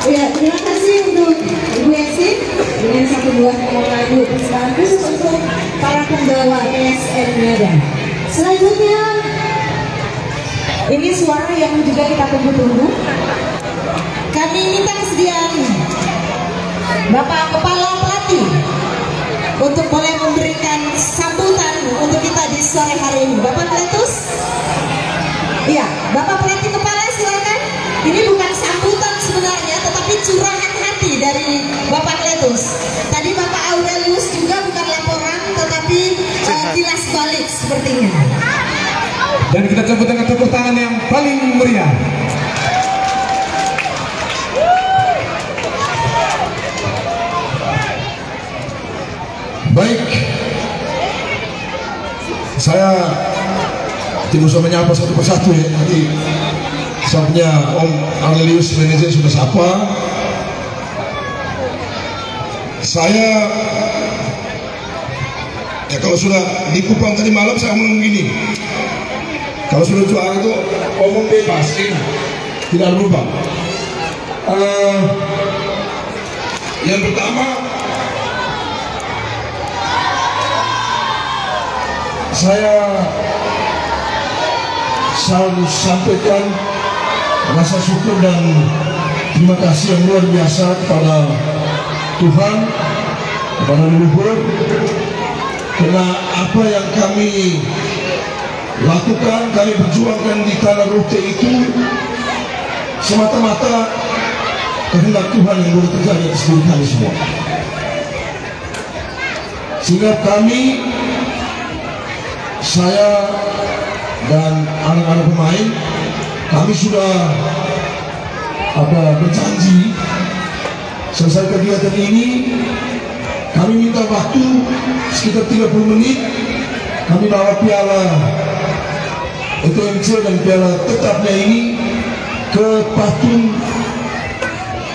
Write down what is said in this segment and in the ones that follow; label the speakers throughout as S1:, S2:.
S1: Ya, terima kasih untuk Ibu Yasin dengan satu buah lagu persembahan khusus untuk para pembawa PSN Niaga. Selanjutnya, ini suara yang juga kita tunggu-tunggu. Kami minta kesediaan Bapak Kepala Pelatih untuk boleh memberikan sambutan untuk kita di sore hari ini. Bapak Kletus, iya, Bapak Pelatih Kepala silakan. Ini bukan sambutan sebenarnya, tetapi curahan hati dari Bapak Kletus. Tadi Bapak Aurelius juga bukan laporan, tetapi kilas balik sepertinya.
S2: Dan kita sambut dengan tepuk tangan yang paling meriah. Baik, saya tidak usah menyapa satu persatu ya. Nanti saatnya Om Aurelius manajer sudah sapa. Saya ya kalau sudah di Kupang tadi malam saya ngomong begini, kalau sudah juara itu omong bebas, enak, tidak berubah. Yang pertama, saya selalu sampaikan rasa syukur dan terima kasih yang luar biasa kepada Tuhan, kepada leluhur, karena apa yang kami lakukan, kami berjuangkan di tanah Rote itu semata-mata kehendak Tuhan yang boleh terjadi atas diri kami semua. Sehingga kami, saya dan anak-anak pemain, kami sudah berjanji selesai kegiatan ini, kami minta waktu sekitar 30 menit, kami bawa piala ETMC dan piala tetapnya ini ke patung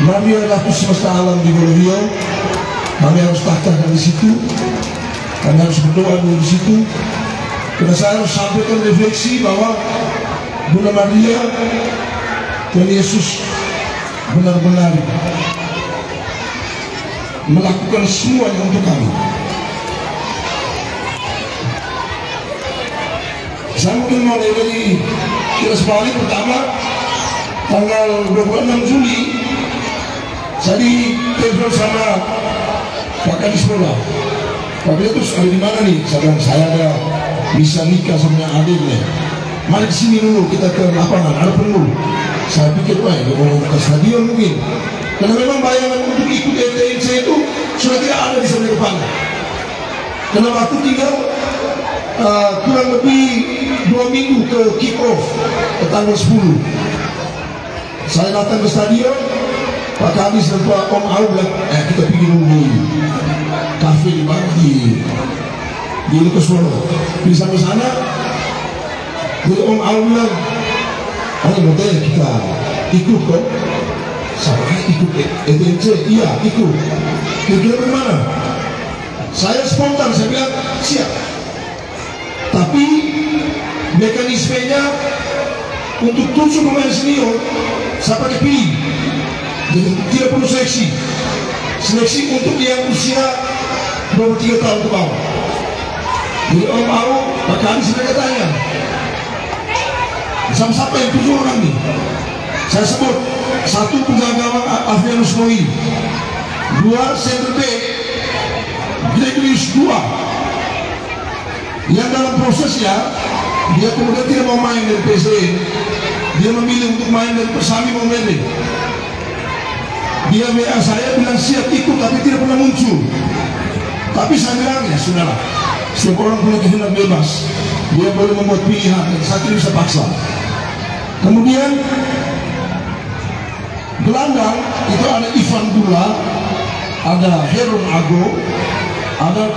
S2: Maria Ratu Semesta Alam di Bolivia. Kami harus tahtakan di situ, kami harus berdoa di situ, karena saya harus sampaikan refleksi bahwa Bunda Maria dan Yesus benar-benar melakukan semuanya untuk kami. Saya mungkin mulai dari kilas balik pertama tanggal 26 Juli saya ditelepon sama Pak Kadis Bola. Pak Kadis ada di mana nih? Saya bilang saya ada bisa nikah sama adiknya. Mari ke sini dulu, kita ke lapangan, ada perlu. Saya pikir wah, mau ke stadion mungkin. Karena memang bayangan untuk ikut ETMC itu sudah tidak ada di sana depan. Karena waktu tinggal kurang lebih 2 minggu ke kick off ke tanggal 10. Saya datang ke stadion, Pak Kadis dan Pak Om Au bilang, kita pergi dulu di kafe di mana di Lekesworo. Di sana, jadi Om Au bilang, ayo nanti kita ikut kok. Sama ikut ETMC, iya ikut. Kira-kira bagaimana? Saya spontan, saya bilang siap. Tapi mekanismenya untuk 7 pemain senior saya pakai pilih. Jadi tidak perlu seleksi. Seleksi untuk yang usia 23 tahun ke bawah. Jadi orang mau, Pak Adi sudah tanya, siapa yang 7 orang nih? Saya sebut 1 penjaga gawang Afrianus Moi, 2 center back Gregorius 2, yang dalam prosesnya dia kemudian tidak mau main dari PSM, dia memilih untuk main dari Persami Momene. Dia WA saya bilang siap ikut tapi tidak pernah muncul. Tapi saya bilang ya sudahlah, setiap orang punya kehendak bebas, dia boleh membuat pilihan dan saya tidak bisa paksa. Kemudian gelandang itu ada Ivan Dula, ada Heron Ago, ada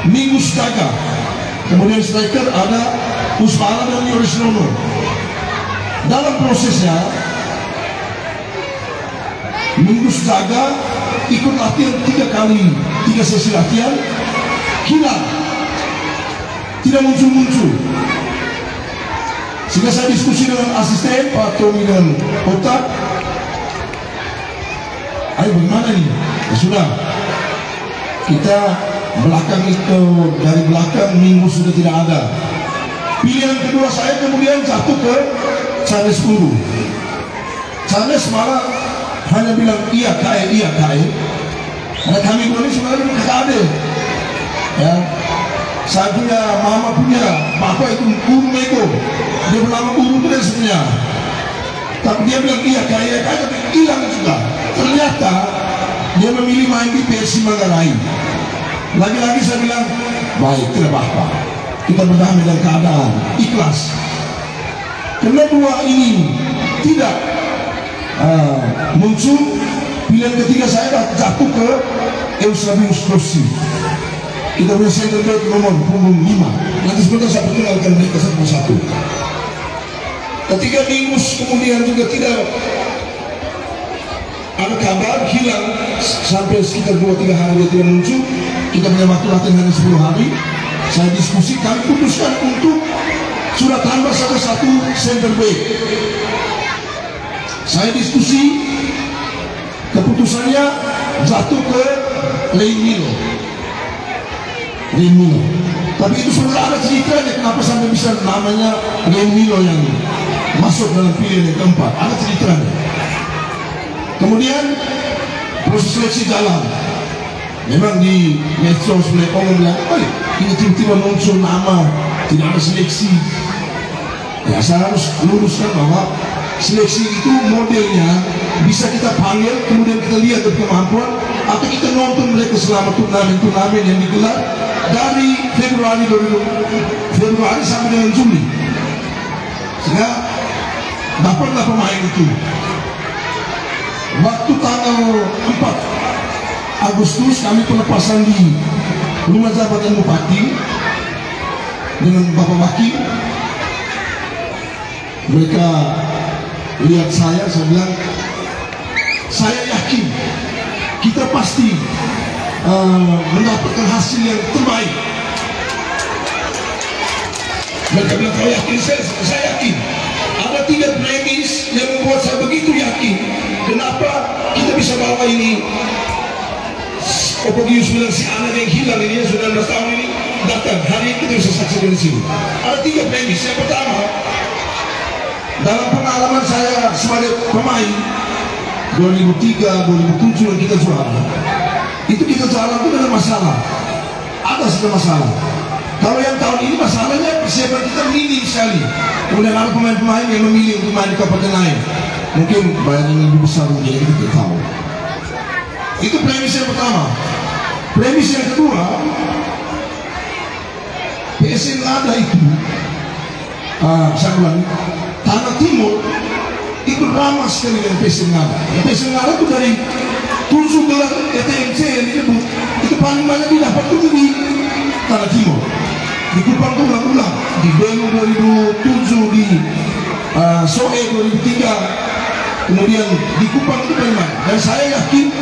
S2: Mingus Daga. Kemudian striker ada Usmana dan Yoris Nono. Dalam prosesnya Mingus Daga ikut latihan 3 sesi latihan, hilang, tidak muncul-muncul. Sehingga saya diskusi dengan asisten Pak Tommy dan Otak, ayo bagaimana nih? Ya sudah, kita belakang itu, dari belakang Minggu sudah tidak ada. Pilihan kedua saya kemudian jatuh ke Charles Puru. Charles malah hanya bilang iya kae. Karena kami dua ini sebenarnya kakak adik. Ya, saya punya mama punya papa itu guru Meko, dia bernama guru itu dan sebenarnya. Tapi dia bilang iya kae tapi hilang juga. Ternyata dia memilih main di PSI Manggarai. Lagi-lagi saya bilang baik, tidak apa-apa, kita berdamai dengan keadaan, ikhlas. Karena dua ini tidak muncul, pilihan ketiga saya jatuh ke Eusebius Rossi. Kita punya center back nomor punggung 5. Nanti sebentar saya perkenalkan mereka satu-satu. Ketika Mingus kemudian juga tidak ada kabar, hilang sampai sekitar 2-3 hari dia tidak muncul. Kita punya waktu latihan hanya 10 hari. Saya diskusi, kami putuskan untuk sudah tambah satu center back. Saya diskusi, keputusannya jatuh ke Leimilo. Tapi itu sudah ada ceritanya kenapa sampai bisa namanya Leimilo yang masuk dalam pilihan yang keempat. Ada ceritanya. Kemudian proses seleksi jalan. Memang di medsos mereka bilang, ini tiba-tiba muncul nama, tidak ada seleksi. Ya saya harus luruskan bahwa seleksi itu modelnya bisa kita panggil, kemudian kita lihat kemampuan, atau kita nonton mereka selama turnamen yang digelar dari Februari sampai dengan Juli, sehingga dapatlah pemain itu. Waktu tanggal 4 Agustus kami pelepasan di Rumah Jabatan Bupati dengan Bapak Wakil. Mereka lihat saya bilang, saya yakin kita pasti mendapatkan hasil yang terbaik. Mereka bilang, kau yakin? Saya yakin. Ada 3 premis yang membuat saya begitu yakin. Kenapa kita bisa bawa ini? Opogius bilang si anak yang hilang ini, 19 tahun ini datang hari ini, kita bisa saksikan di sini. Ada 3 premis. Yang pertama, dalam pengalaman saya sebagai pemain 2003, 2007 yang kita juara, itu kita juara itu ada masalah, ada sudah masalah. Kalau yang tahun ini masalahnya persiapan kita minim sekali. Kemudian ada pemain-pemain yang memilih untuk main di kabupaten lain, mungkin bayarnya lebih besar, jadi kita tidak tahu. Itu premis yang pertama. Premis yang kedua, PSM Lada itu, saya bilang, Tanah Timur itu ramah sekali dengan PSM Lada. PSM Lada itu dari 7 gelar ETMC yang disebut, itu paling banyak didapat itu di Tanah Timur. Di Kupang itu ulang-ulang, di Belu 2007, di Soe 2003, kemudian di Kupang itu bermain. Dan saya yakin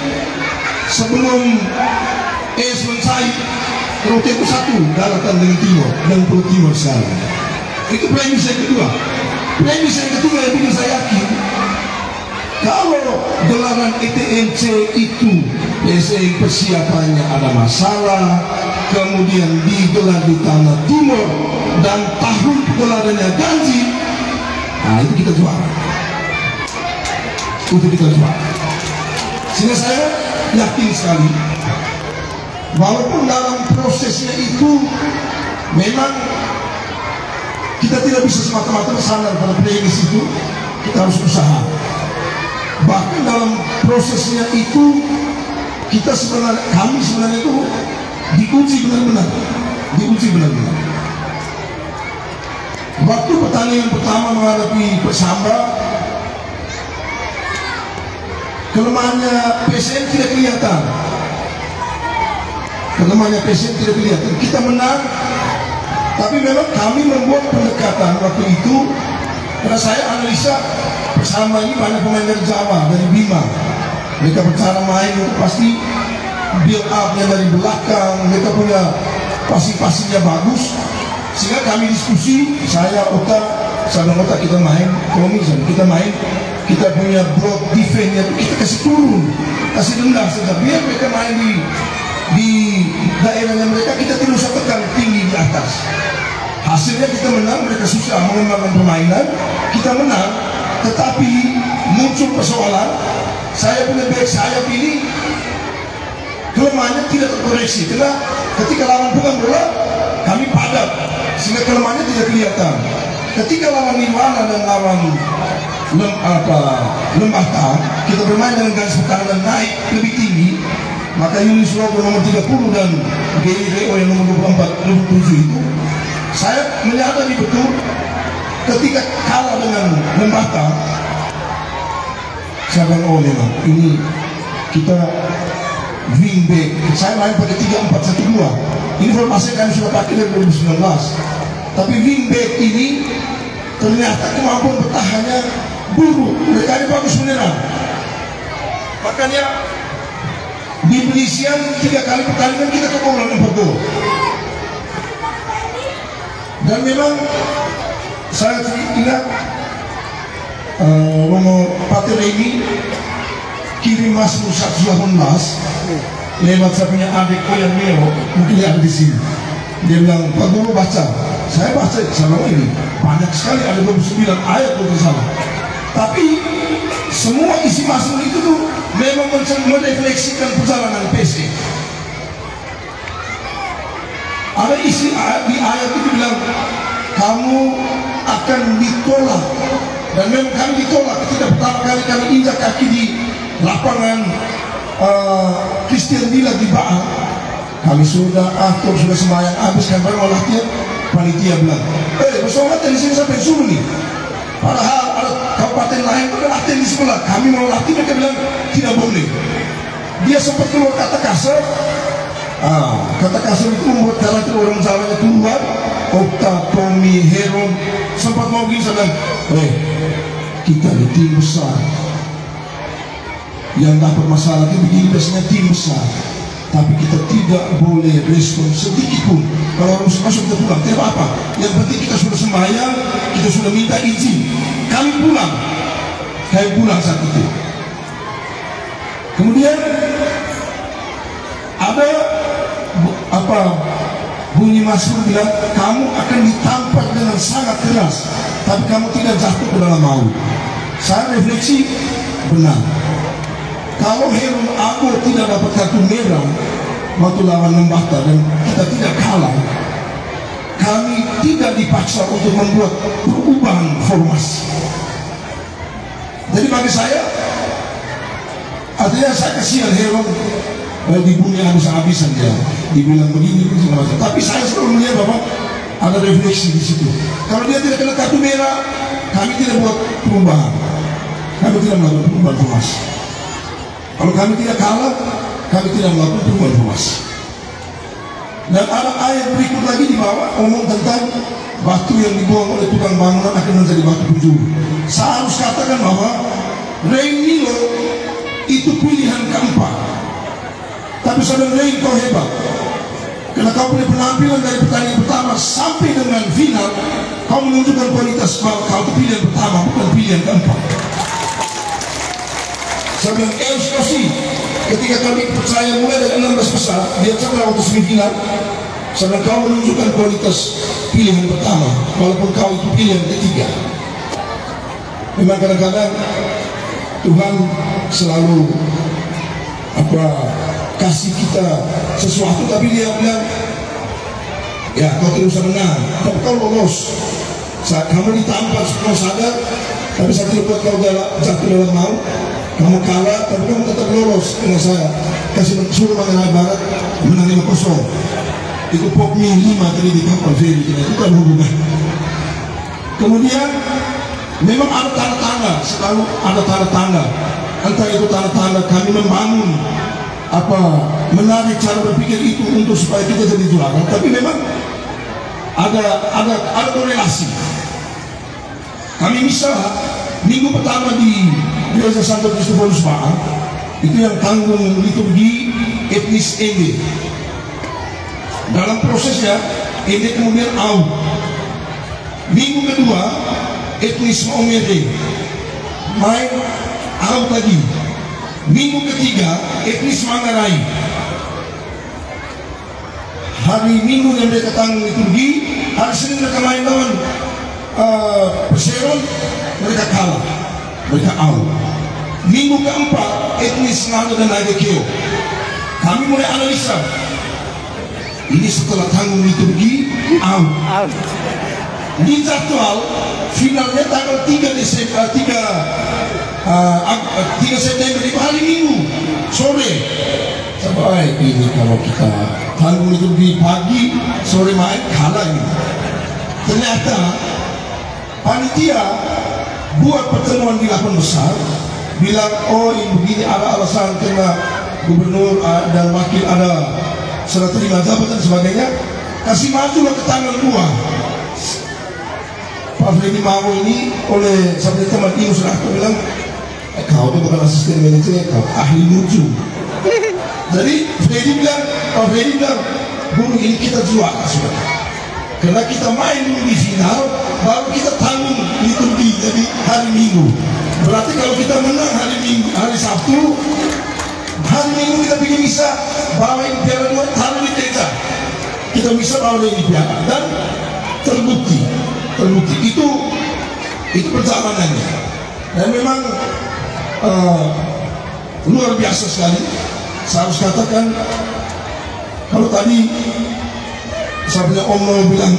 S2: sebelum selesai Rote itu satu daratan dengan Timor dan Pulau Timor sekarang. Itu premis yang kedua. Premis yang ketiga yang bikin saya yakin, kalau gelaran ETNC itu biasanya persiapannya ada masalah, kemudian digelar di Tanah Timur dan tahun gelarannya ganjil, nah itu kita juara. Itu kita juara. Sehingga saya yakin sekali, walaupun dalam prosesnya itu memang kita tidak bisa semata-mata bersandar pada premis itu, kita harus usaha. Bahkan dalam prosesnya itu kita sebenarnya, kami sebenarnya itu diuji benar-benar, Waktu pertandingan pertama menghadapi Persamba, kelemahannya PSM tidak kelihatan. Kita menang, tapi memang kami membuat pendekatan waktu itu, karena saya analisa Persamba ini banyak pemain dari Jawa, dari Bima. Mereka bercara main itu pasti build up-nya dari belakang, mereka punya passing-passingnya bagus. Sehingga kami diskusi, saya bilang Ota kita main komisan, kita punya block defense-nya kita kasih turun, kasih rendah saja, biar mereka main di daerahnya mereka, kita tidak usah tekan tinggi di atas. Hasilnya kita menang, mereka susah mengembangkan permainan, kita menang. Tetapi muncul persoalan, saya punya back sayap ini kelemahannya tidak terkoreksi, karena ketika lawan pegang bola kami padat sehingga kelemahannya tidak kelihatan. Ketika lawan Nirwana dan lawan Lembata, kita bermain dengan garis pertahanan naik lebih tinggi, maka Yunis Logo nomor 30 dan Gary Reo yang nomor 24, 27 itu, saya menyadari betul ketika kalah dengan Lembata, saya bilang, oh memang ini kita wingback, saya main pakai 3-4-1-2. Ini formasi kami sudah pakai dari 2019. Tapi wingback ini ternyata kemampuan bertahannya buruk. Mereka ini bagus menyerang. Makanya di penyisian 3 kali pertandingan kita kebobolan 4 gol. Dan memang saya ingat Romo Pater ini kirim Mas Musa 18 lewat saya punya adik Oyan Meo, mungkin ada di sini. Dia bilang, Pak Guru baca. Saya baca sama ini banyak sekali, ada 29 ayat kalau salah. Tapi semua isi masuk itu tuh memang merefleksikan perjalanan PC. Ada isi di ayat itu bilang, kamu akan ditolak, dan memang kami ditolak ketika pertama kali kami injak kaki di lapangan Christian Villa di Baal. Kami sudah atur, sudah sembahyang habis, kan baru mau latihan. Panitia bilang, bersama latihan di sini sampai subuh nih. Padahal ada kabupaten lain itu kan latihan di sebelah. Kami mau latihan, mereka bilang tidak boleh. Dia sempat keluar kata kasar. Kata kasar itu membuat karakter orang Jawanya keluar. Okta, Tommy, Heron sempat mau gini, saya bilang, kita di tim besar. Yang dapat masalah itu begini, biasanya tim besar. Tapi kita tidak boleh respon sedikit pun. Kalau orang masuk kita pulang, tidak apa-apa. Yang penting kita sudah sembahyang, kita sudah minta izin. Kami pulang saat itu. Kemudian ada bunyi Mazmur bilang, kamu akan ditampar dengan sangat keras, tapi kamu tidak jatuh ke dalam maut. Saya refleksi, benar. Kalau Heron Agor tidak dapat kartu merah waktu lawan Lembata dan kita tidak kalah, kami tidak dipaksa untuk membuat perubahan formasi. Jadi bagi saya, artinya saya kasihan Heron dibunuh habis-habisan, dia dibilang begini segala macam. Tapi saya selalu melihat bahwa ada refleksi di situ. Kalau dia tidak kena kartu merah, kami tidak buat perubahan, kami tidak melakukan perubahan formasi. Kalau kami tidak kalah, kami tidak melakukan perubahan formasi. Dan ada ayat berikut lagi di bawah ngomong tentang batu yang dibuang oleh tukang bangunan akan menjadi batu penjuru. Saya harus katakan bahwa Rain Milo itu pilihan keempat. Tapi saudara Rain, kau hebat, karena kau punya penampilan dari pertandingan pertama sampai dengan final, kau menunjukkan kualitas bahwa kau itu pilihan pertama, bukan pilihan keempat. Saya bilang, Kosi, ketika kami percaya mulai dari 16 besar, dia sampai waktu semifinal, saya bilang, kau menunjukkan kualitas pilihan pertama, walaupun kau itu pilihan ketiga. Memang kadang-kadang Tuhan selalu kasih kita sesuatu, tapi dia bilang, ya kau tidak usah menang, tapi kau lolos. Kamu ditampar, kau sadar, tapi saya tidak buat kau jatuh dalam maut. Kamu kalah, tapi kamu tetap lolos. Karena saya kasih suruh Manggarai Barat menang 5-0. Itu pokoknya 5 tadi di kapal feri, itu kan hubungan. Kemudian memang ada tanda-tanda, selalu ada tanda-tanda. Entah itu tanda-tanda kami membangun menarik cara berpikir itu untuk supaya kita jadi juara. Tapi memang ada korelasi. Kami misalnya minggu pertama di Gereja Santo Kristoforus Ba'a, itu yang tanggung liturgi etnis Ende. Dalam prosesnya Ende kemudian out. Minggu kedua etnis Maumere main out lagi. Minggu ketiga etnis Manggarai. Hari Minggu yang mereka tanggung liturgi, hari Senin mereka main lawan Perseron, mereka kalah, mereka out. Minggu keempat etnis Ngada dan Agekeo. Kami mulai analisa, ini setelah tanggung liturgi out. Di jadwal finalnya tanggal 3 September itu hari Minggu sore. Sampai ini kalau kita tanggung liturgi pagi, sore main, kalah ini. Ternyata panitia buat pertemuan di 8 besar, bilang, oh ini begini, ada alasan karena gubernur dan wakil ada serah terima jabatan dan sebagainya, kasih majulah ke tanggal 2. Pak Freddy Mawo ini oleh sampai teman Ibu Serahto bilang, kau itu bukan asisten manajer, kau ahli lucu. Jadi Pak Freddy bilang, Bung, ini kita juara sudah, karena kita main dulu di final, baru kita tanggung liturgi jadi hari Minggu. Berarti kalau kita menang hari Minggu, hari Sabtu, hari Minggu kita bikin bisa bawain piala 2, taruh di gereja, kita bisa bawa di piala, dan terbukti itu perjalanannya. Dan memang luar biasa sekali. Saya harus katakan, kalau tadi sahabatnya Om Noel bilang,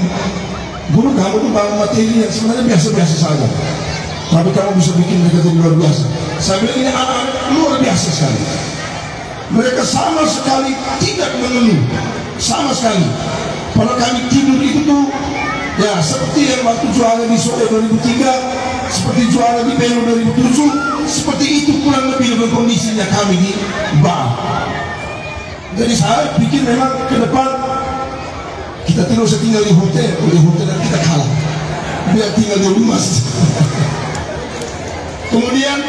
S2: guru kamu tuh bawa materi yang sebenarnya biasa-biasa saja, tapi kamu bisa bikin mereka jadi luar biasa. Saya bilang ini anak-anak luar biasa sekali. Mereka sama sekali tidak mengeluh, sama sekali. Pada kami tidur itu tuh, ya seperti yang waktu juara di Solo 2003, seperti juara di Pelo 2007, seperti itu kurang lebih dengan kondisinya kami di Ba'a. Jadi saya pikir memang ke depan kita tidak usah tinggal di hotel dan kita kalah, biar tinggal di rumah. Kemudian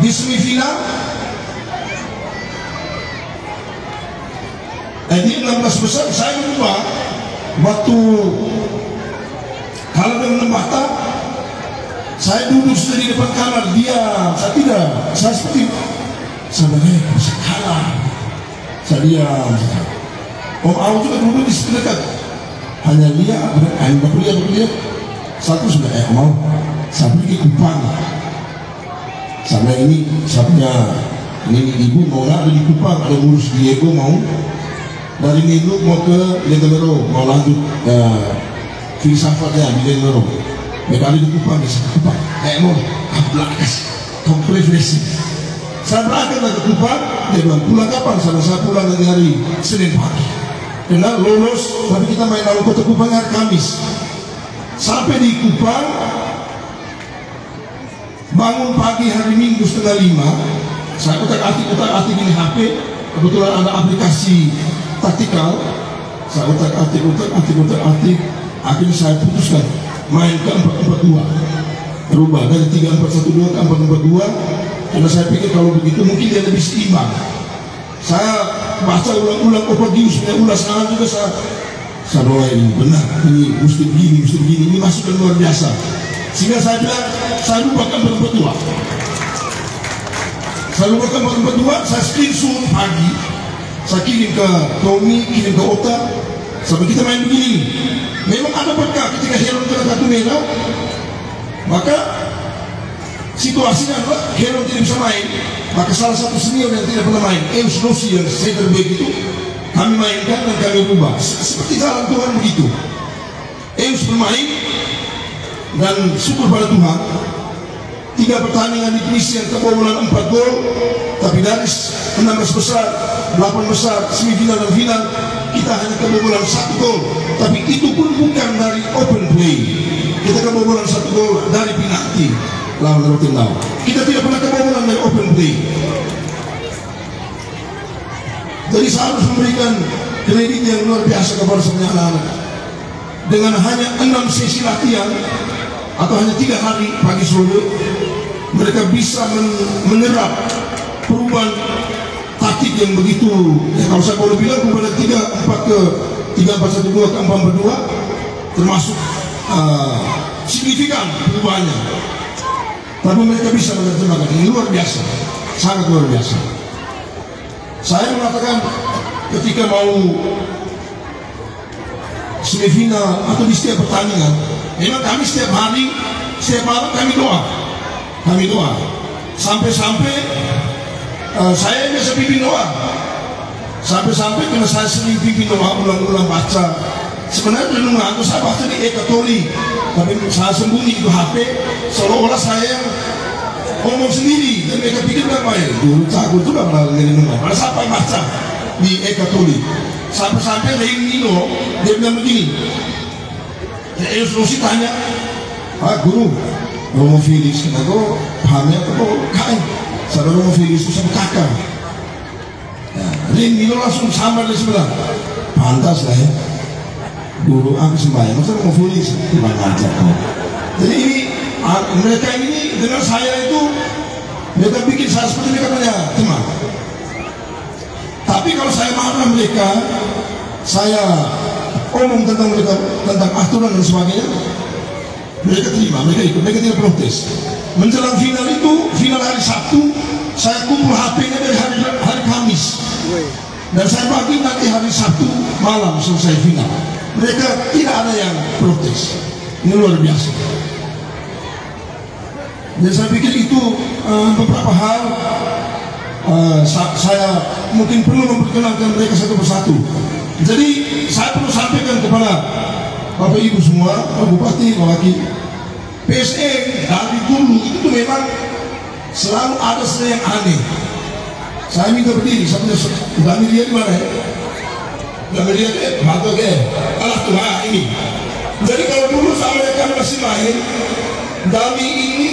S2: di semifinal di 16 besar saya lupa waktu kalah dengan Lembata, saya duduk sudah di depan kamar, saya seperti sebenarnya bisa kalah. Saya diam. Om Au juga duduk di dekat, hanya lihat, lihat. Satu sudah mau, saya pergi Kupang. Sama ini, ini ibu mau ada di Kupang, ada ngurus Diego mau. Dari Nilo mau ke Legelero, mau lanjut filsafatnya di Legelero. Mereka ada di Kupang, mau belakas, kompresi. Saya berangkat ke Kupang, dia bilang pulang kapan? Saya pulang dari hari Senin pagi. Karena lolos, tapi kita main lalu kota Kupang hari Kamis. Sampai di Kupang, bangun pagi hari Minggu 4:30, saya utak-atik ini HP, kebetulan ada aplikasi taktikal, saya utak-atik, akhirnya saya putuskan main ke 4-4-2. berubah dari 3412 ke 4442, karena saya pikir kalau begitu mungkin dia lebih seimbang. Saya baca ulang-ulang Operdius punya ulasan juga, saya doa ini benar, ini mesti begini, ini masukan luar biasa. Sehingga saya bilang, saya lupakan 4442. Saya screenshot pagi, saya kirim ke Tommy, kirim ke Ota, sampai kita main begini. Memang ada berkah ketika Heron kena kartu merah, maka situasinya adalah Heron tidak bisa main, maka salah satu senior yang tidak pernah main, Eus Rossi yang center back itu, kami mainkan dan kami rubah. Seperti jalan Tuhan begitu. Eus bermain dan syukur pada Tuhan, 3 pertandingan di penyisian kebobolan 4 gol, tapi dari 16 besar, 8 besar, semifinal dan final, kita hanya kebobolan 1 gol. Tapi itu pun bukan dari open play. Kita kebobolan 1 gol dari penalti lawan Rotendao. Kita tidak pernah kebobolan dari open play. Jadi saya harus memberikan kredit yang luar biasa kepada semua anak-anak. Dengan hanya 6 sesi latihan atau hanya 3 hari pagi sore, mereka bisa menyerap perubahan taktik yang begitu, ya kalau saya boleh bilang, kepada 3-4 ke 3-4-1-2 ke 4-4-2 termasuk signifikan perubahannya. Tapi mereka bisa menerjemahkan, ini luar biasa, sangat luar biasa. Saya mengatakan ketika mau semifinal atau di setiap pertandingan, memang kami setiap hari, setiap malam kami doa, sampai-sampai saya biasa pimpin doa, sampai-sampai karena saya sering pimpin doa, ulang-ulang baca. Sebenarnya belum ngaku saya baca di e-Katolik, tapi saya sembunyi itu HP, seolah-olah saya yang ngomong sendiri, dan mereka pikir apa ya, dulu takut juga pernah ngomong, pada sampai baca di e-Katolik, sampai-sampai Rein Nino, dia bilang begini, Eus Rossi tanya, Pak Guru, Romo Felix, kenapa pahamnya atau kain? Saudara Romo Felix itu sama kakak. Rein Nino langsung samar di sebelah, pantas lah ya, dulu aku sembahyang, masa Romo Felix kurang ajar kau. Jadi ini mereka ini dengan saya itu, mereka bikin saya seperti mereka punya teman. Tapi kalau saya marah mereka, saya omong tentang mereka, tentang aturan dan sebagainya, mereka terima, mereka ikut, mereka tidak protes. Menjelang final itu, final hari Sabtu, saya kumpul HP-nya dari hari Kamis, dan saya bagi nanti hari Sabtu malam selesai final. Mereka tidak ada yang protes. Ini luar biasa. Dan saya pikir itu beberapa hal saya mungkin perlu memperkenalkan mereka satu persatu. Jadi saya perlu sampaikan kepada Bapak Ibu semua, Pak Bupati, Pak Wakil, PSE dari dulu itu memang selalu ada sesuatu yang aneh. Saya minta berdiri, saya punya Dami dia di mana ya? Dami dia mantap ke? Alah Tuhan ini. Jadi kalau dulu sama mereka masih main, Dami ini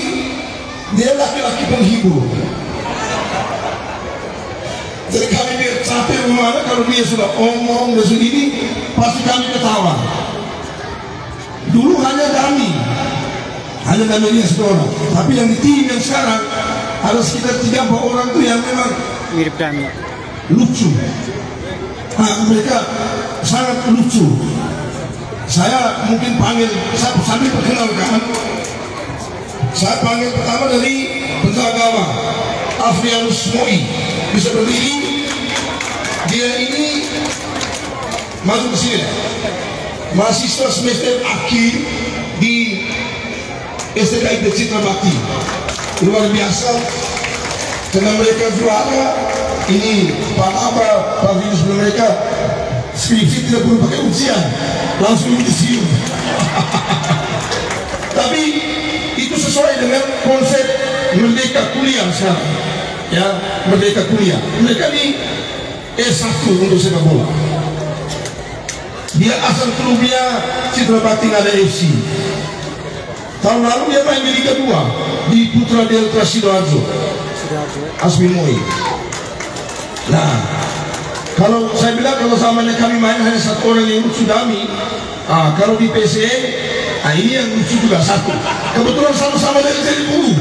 S2: dia laki-laki penghibur. Jadi kami dia capek rumahnya, kalau dia sudah omong dan segini, pasti kami ketawa. Dulu hanya Dami dia seorang. Tapi yang di tim yang sekarang ada sekitar 3-4 orang tuh yang memang mirip Dami, lucu. Mereka sangat lucu. Saya mungkin panggil, saya sambil perkenalkan. Saya panggil pertama dari penjaga gawang Afrianus Moi, bisa berdiri. Dia ini masuk ke sini, mahasiswa semester akhir di STKIP Citra Bakti. Luar biasa, karena mereka juara. Ini Pak Aba, Pak Vinus, mereka skripsi tidak perlu pakai ujian, langsung disium. Tapi itu sesuai dengan konsep merdeka kuliah sekarang, ya, merdeka kuliah. Mereka ini S1 untuk sepak bola. Dia asal klubnya Citra Bakti Ngada FC. Tahun lalu dia main di Liga 2 di Putra Delta Sidoarjo, Asmin Moi. Nah, kalau saya bilang kalau samanya kami main hanya satu orang yang lucu Dami, kalau di PSE Nah ini yang lucu juga satu. Kebetulan sama-sama dari Jaya Bungku.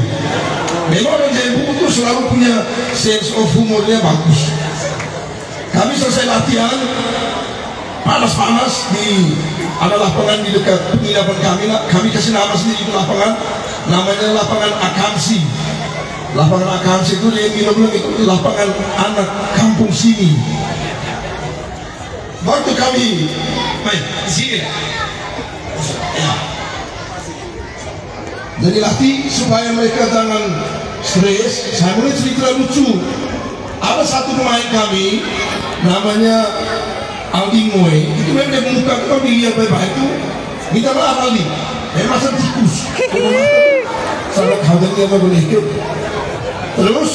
S2: Memang orang Jaya Bungku itu selalu punya sense of humornya bagus. Kami selesai latihan panas-panas di ada lapangan di dekat penginapan kami. Kami kasih nama sendiri itu lapangan, namanya lapangan Akamsi. Lapangan Akamsi itu dia bilang itu lapangan anak kampung sini. Waktu kami main di sini, ya. Jadi latih supaya mereka jangan stres. Saya mulai cerita lucu. Ada satu pemain kami namanya Aldi Moe. Itu memang dia muka kalau dilihat baik-baik itu minta maaf Aldi. Memang masa tikus. Sangat harganya apa boleh ikut. Terus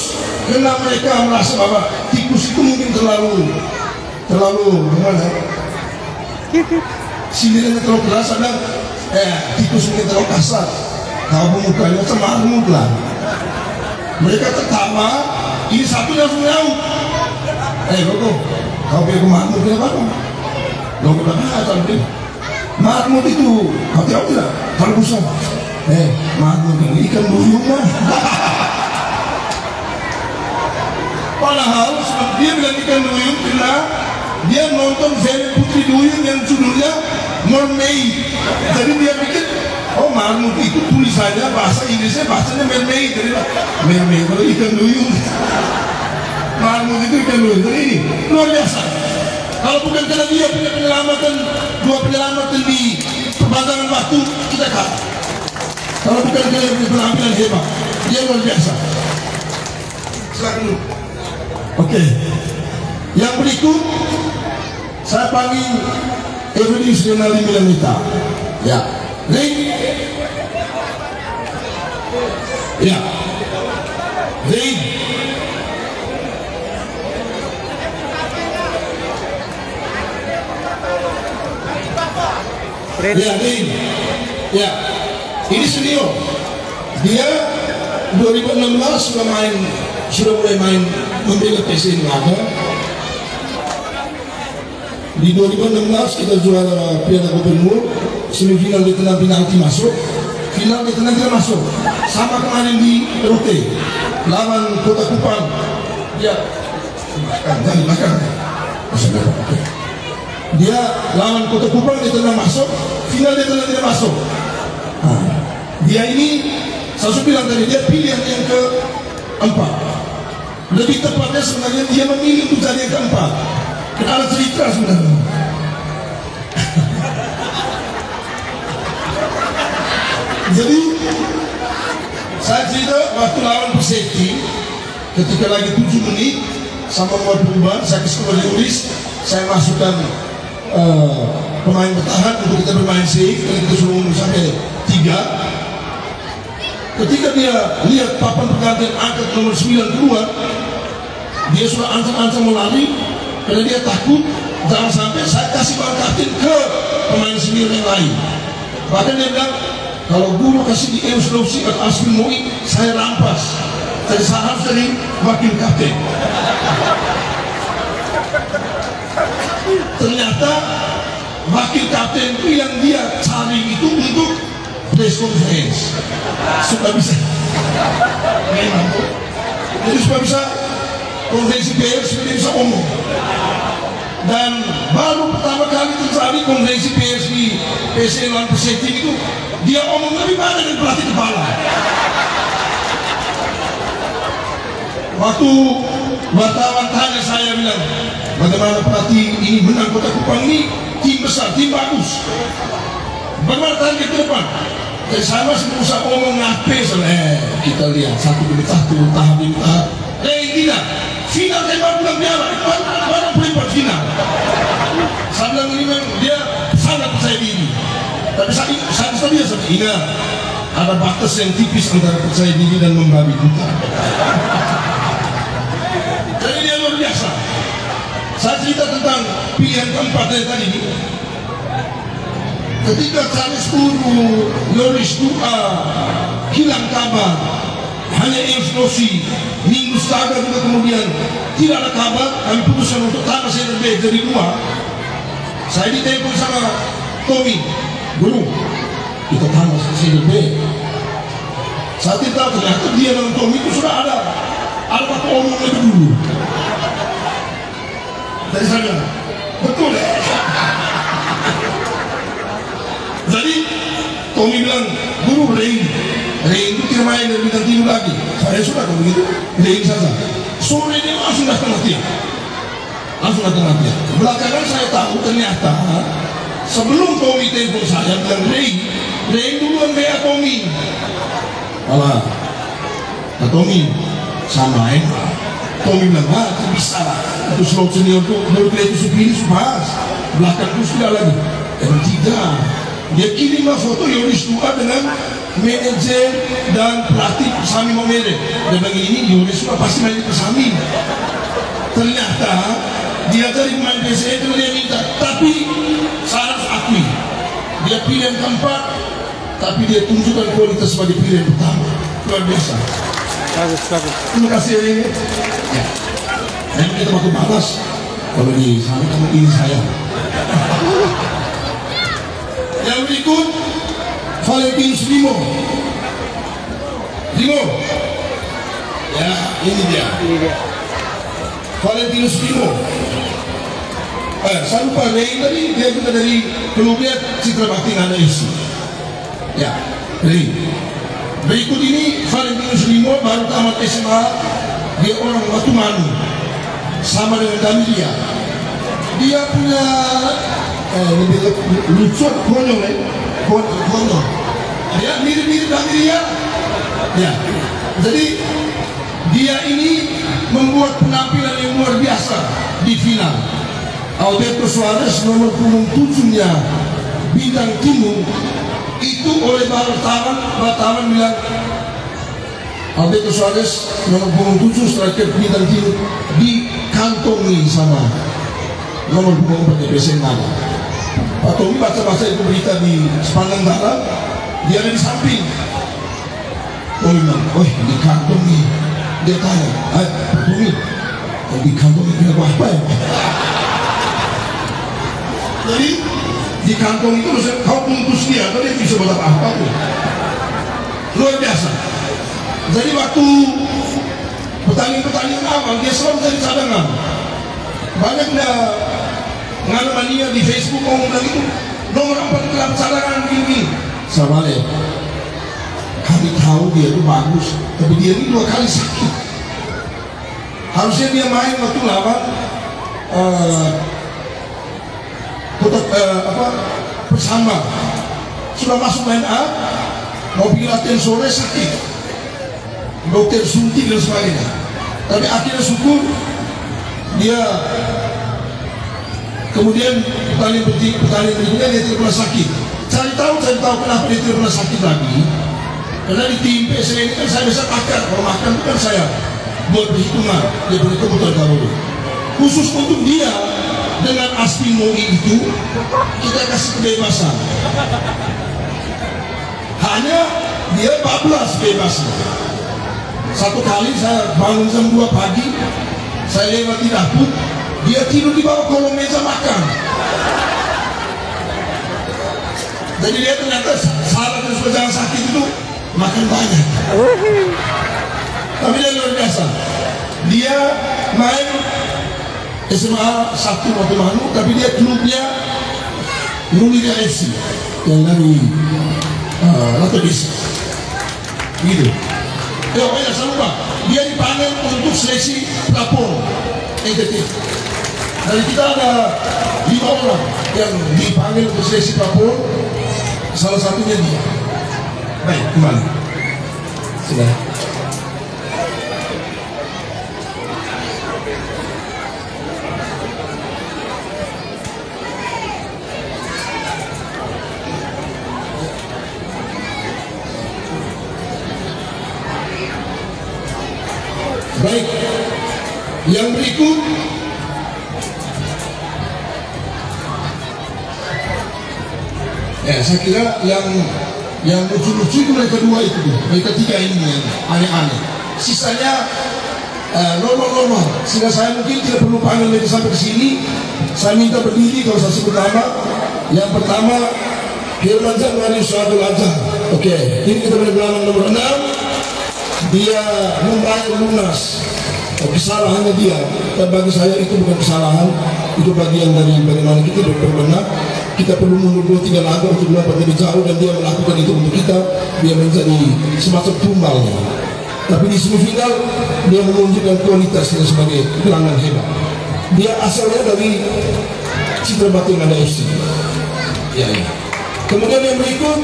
S2: karena mereka merasa bahwa tikus itu mungkin terlalu gimana? Sindirannya terlalu keras, ada tikus mungkin terlalu kasar. Kalau mukanya macam marmut lah. Mereka tertawa, ini satu langsung nyaut. Koko, kau punya marmut kenapa? Lo kenapa? Marmut itu, kau tahu tidak? Kalau busuk, marmut ini ikan duyung lah. Padahal dia bilang ikan duyung karena dia nonton film Putri Duyung yang judulnya Mermaid. Jadi dia pikir, oh marmut itu tulisannya bahasa Inggrisnya bahasanya mermaid. Jadi mermaid kalau ikan duyung. Marmut itu ikan duyung. Jadi ini luar biasa. Kalau bukan karena dia punya penyelamatan, dua penyelamatan di perpanjangan waktu, kita kalah. Kalau bukan karena punya penampilan hebat, dia luar biasa. Silakan dulu. Oke, yang berikut saya panggil Evelius Renaldi Milamita. Ya, ring. Ya, ring. Ya, ring. Ya, ini senior. Dia 2016 sudah mulai main membela PSN Laga. Di 2016 kita juara Piala Gubernur, semifinal di tenang penalti masuk, final di tenang tidak masuk. Sama kemarin di Rote lawan Kota Kupang, dia dia lawan Kota Kupang di tenang masuk, final di tenang tidak masuk. Dia ini saya sudah bilang tadi dia pilihan yang keempat. Lebih tepatnya sebenarnya dia memilih untuk jadi yang keempat. Ada cerita sebenarnya. Jadi saya cerita waktu lawan Perseki ketika lagi 7 menit sama buat perubahan, saya ke sekolah diulis, saya masukkan pemain bertahan untuk kita bermain safe. Kita suruh sampai 3. Ketika dia lihat papan pergantian angkat nomor 9 keluar, dia sudah ancang-ancang mau lari karena dia takut jangan sampai saya kasih bal kapten ke pemain senior yang lain. Bahkan dia bilang, kalau guru kasih di Eus Lopsi atau Asmin Moi, saya rampas. Jadi saya harus jadi wakil kapten. Ternyata wakil kapten itu yang dia cari itu untuk press conference supaya bisa memang jadi supaya bisa konferensi pers supaya bisa omong. Dan baru pertama kali terjadi konferensi pers di PSN lawan Perseki itu dia omong lebih banyak dari pelatih kepala. Waktu wartawan tanya saya bilang, bagaimana pelatih ini menang Kota Kupang ini tim besar, tim bagus, bagaimana target ke depan? Dan saya masih berusaha ngomong ngapain kita lihat satu demi satu, tahap demi tahap. Tidak, final tembak bulan piala itu orang perempat final. Saya bilang ini memang dia sangat percaya diri. Tapi saya biasa ingat ada batas yang tipis antara percaya diri dan membabi buta. Jadi dia luar biasa. Saya cerita tentang pilihan keempat dari tadi. Ketika Charles Puru, Yoris Dua hilang kabar, hanya informasi minggu setengah juga kemudian tidak ada kabar, kami putuskan untuk tanah CRB dari 2. Saya ditelepon sama Tommy Guru, kita tambah CDB. Saat kita ternyata dia dengan Tommy itu sudah ada waktu omong lebih dulu dari sana. Betul ya? Jadi Tommy bilang, guru Rain itu tidak main dari bintang timur lagi. Saya sudah kalau begitu Rain saja. Sore dia langsung datang latihan. Belakangan saya tahu ternyata sebelum Tommy telepon saya bilang Rain duluan kayak Tommy. Alah, Tommy sama Tommy bilang, itu bisa lah. Itu slot senior tuh, baru kelihatan supini subhas. Belakang itu sudah lagi. Tidak. Dia kirimlah foto Yoris Dua dengan manajer dan pelatih Persami Momere. Dia bilang ini Yoris Dua pasti main di Persami. Ternyata dia dari pemain PSE itu dia minta, tapi saya harus akui dia pilihan keempat, tapi dia tunjukkan kualitas sebagai pilihan pertama. Luar biasa.
S3: Bagus.
S2: Terima kasih ini. Ya. Dan kita waktu balas kalau di sana kamu ini saya. Yang berikut Valentinus Limo. Ya, ini dia. Valentinus Limo. Saya lupa Rain tadi, dia juga dari klubnya Citra Bakti Ngada FC. Ya, Rain. Berikut ini Valentinus Limo baru tamat SMA. Dia orang Watu Manu, sama dengan Damilia. Dia punya lebih lucu, konyol. Dia mirip-mirip Damilia. Ya, jadi dia ini membuat penampilan yang luar biasa di final. Alberto Suarez nomor punggung 7-nya bintang timur itu oleh Batawan bilang Alberto Suarez nomor punggung 7 striker bintang timur dikantongi sama nomor punggung 4 PSM Nada. Pak Tommy baca-baca itu berita di sepanjang dalam, dia ada di samping. Tommy bilang, dikantongi. Dia tanya, Pak Tommy, dikantongi kenapa apa ya? Jadi di kantong itu kau putus dia, atau dia bisa buat apa tuh? Luar biasa. Jadi waktu pertandingan awal dia selalu jadi cadangan. Banyak mania di Facebook ngomong itu nomor 4 dalam cadangan gini. Sama deh. Kami tahu dia itu bagus, tapi dia ini 2 kali sakit. Harusnya dia main waktu lawan Persama. Sudah masuk line up, mau pergi latihan sore sakit, dokter suntik dan sebagainya. Tapi akhirnya syukur dia kemudian pertandingan berikutnya dia tidak pernah sakit. Cari tahu kenapa dia tidak pernah sakit lagi. Karena di tim PSE ini kan saya bisa makan, kalau makan itu kan saya buat perhitungan, dia punya kebutuhan karbo. Khusus untuk dia dengan Aspinoi itu kita kasih kebebasan. Hanya dia 14 bebasnya. Satu kali saya bangun jam 2 pagi, saya lewat di dapur, dia tidur di bawah kolong meja makan. Jadi dia ternyata salah terus berjalan sakit itu makan banyak. Tapi dia luar biasa. Dia main SMA 1 Watu Manu, tapi dia klubnya Nulidia FC yang dari Ratu Desa. Gitu. Ya, saya lupa. Dia dipanggil untuk seleksi pelapor NTT. Dari kita ada 5 orang yang dipanggil untuk seleksi pelapor. Salah satunya dia. Baik, kembali. Sudah. Baik, yang berikut saya kira yang lucu-lucu itu mereka dua itu, mereka tiga ini yang aneh-aneh. Sisanya normal-normal. Sehingga saya mungkin tidak perlu panggil mereka sampai ke sini. Saya minta berdiri kalau saya sebut nama. Yang pertama Firmansyah Marius Abdul Azhar. Oke, ini kita pada gelandang nomor 6. Dia membayar lunas kesalahannya dia. Dan bagi saya itu bukan kesalahan, itu bagian dari bagaimana kita berbenah. Kita perlu menunggu 3 langkah untuk melompat lebih jauh, dan dia melakukan itu untuk kita. Dia menjadi semacam tumbalnya. Tapi di semifinal dia menunjukkan kualitasnya sebagai gelandang hebat. Dia asalnya dari Citra Batu Nada FC. Ya. Kemudian yang berikut